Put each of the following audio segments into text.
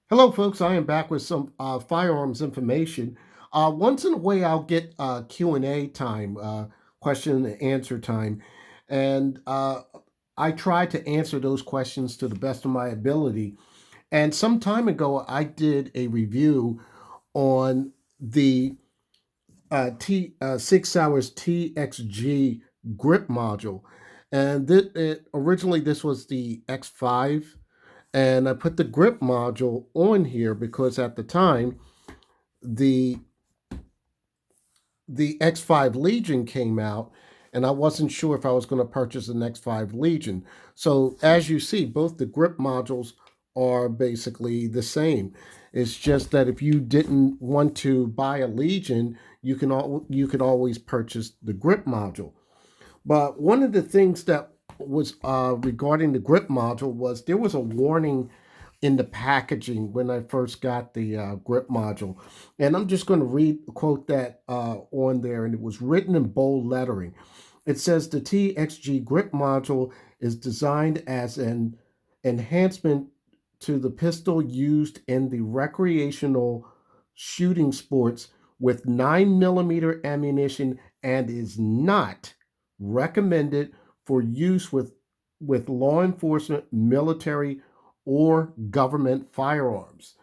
Hello, folks. I am back with some firearms information. Once in a way, I'll get Q&A time, question and answer time, and I try to answer those questions to the best of my ability. And some time ago, I did a review on the 6 hours TXG grip module, and originally this was the X5, and I put the grip module on here because at the time the the X5 Legion came out, and I wasn't sure if I was going to purchase an X5 Legion. So as you see, both the grip modules are basically the same. It's just that if you didn't want to buy a Legion, you could always purchase the grip module. But one of the things that was regarding the grip module was there was a warning in the packaging when I first got the grip module. And I'm just going to read quote that on there, and it was written in bold lettering. It says the TXG grip module is designed as an enhancement to the pistol used in the recreational shooting sports with 9mm ammunition and is not recommended for use with law enforcement, military, or government firearms.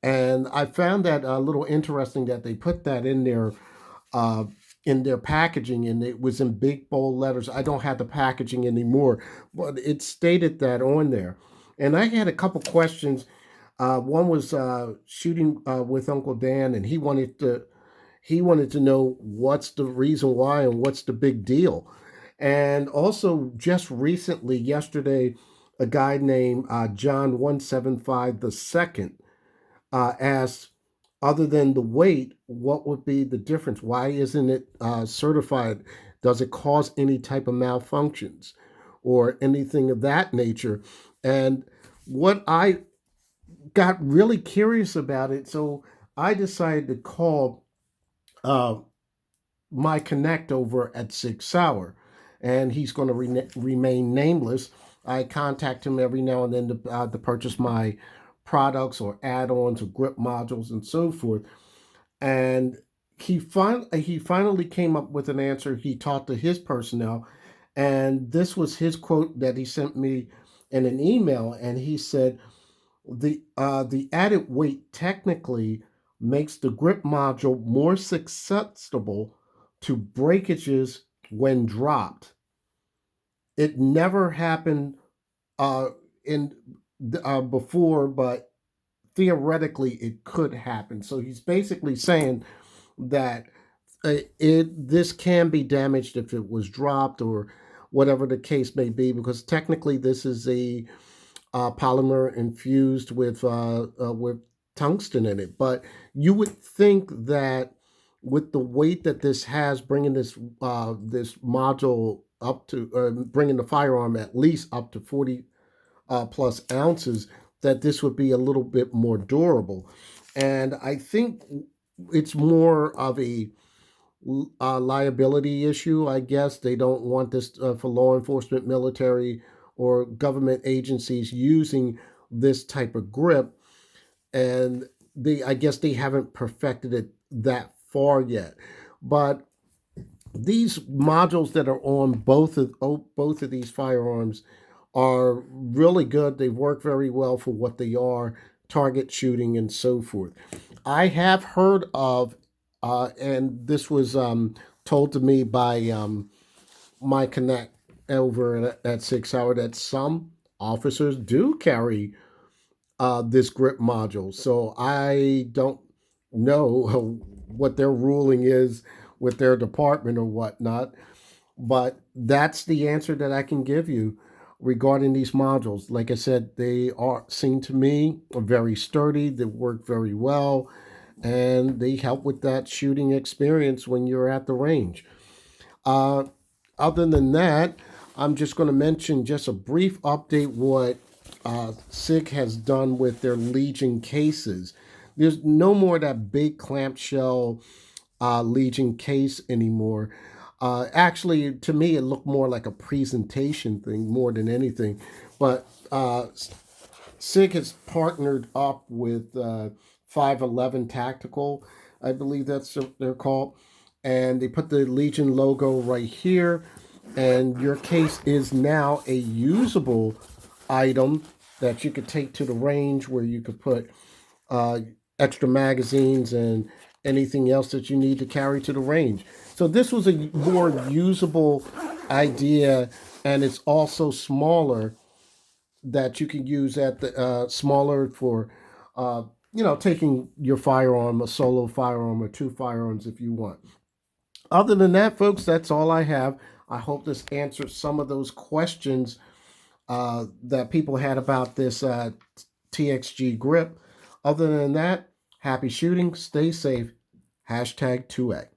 And I found that a little interesting that they put that uh, in their packaging, and it was in big bold letters. I don't have the packaging anymore, but it stated that on there. And I had a couple questions. One was shooting with Uncle Dan, and he wanted to know what's the reason why and what's the big deal. And also, just recently, yesterday, a guy named John 175 the second asked, other than the weight, what would be the difference? Why isn't it certified? Does it cause any type of malfunctions or anything of that nature? And what I got really curious about it, so I decided to call uh, my connect over at Sig Sauer, and he's going to remain nameless. I contact him every now and then to purchase my products or add-ons or grip modules and so forth. And he finally came up with an answer. He talked to his personnel, and this was his quote that he sent me in an email. And he said the added weight technically makes the grip module more susceptible to breakages when dropped. It never happened in before, but theoretically it could happen. So he's basically saying that it this can be damaged if it was dropped or whatever the case may be, because technically this is a polymer infused with tungsten in it. But you would think that with the weight that this has, bringing this module up to bringing the firearm at least up to 40 plus ounces, that this would be a little bit more durable. And I think it's more of a liability issue. I guess they don't want this for law enforcement, military, or government agencies using this type of grip, and I guess they haven't perfected it that far yet. But these modules that are on both of these firearms are really good. They work very well for what they are, target shooting and so forth. I have heard of, and this was told to me by my connect over at 6 Hour, that some officers do carry this grip module. So I don't know what their ruling is with their department or whatnot, but that's the answer that I can give you regarding these modules. Like I said, they are seem to me very sturdy. They work very well, and they help with that shooting experience when you're at the range. Uh, Other than that, I'm just going to mention just a brief update what SIG has done with their Legion cases. There's no more of that big clamshell Legion case anymore. Actually, to me, it looked more like a presentation thing more than anything. But SIG has partnered up with 511 Tactical, I believe that's what they're called, and they put the Legion logo right here, and your case is now a usable item that you could take to the range where you could put uh, extra magazines and anything else that you need to carry to the range. So this was a more usable idea, and it's also smaller that you can use at the smaller for uh, taking your firearm, a solo firearm or two firearms if you want. Other than that, folks, that's all I have. I hope this answered some of those questions that people had about this TXG grip. Other than that, happy shooting, stay safe, hashtag 2A.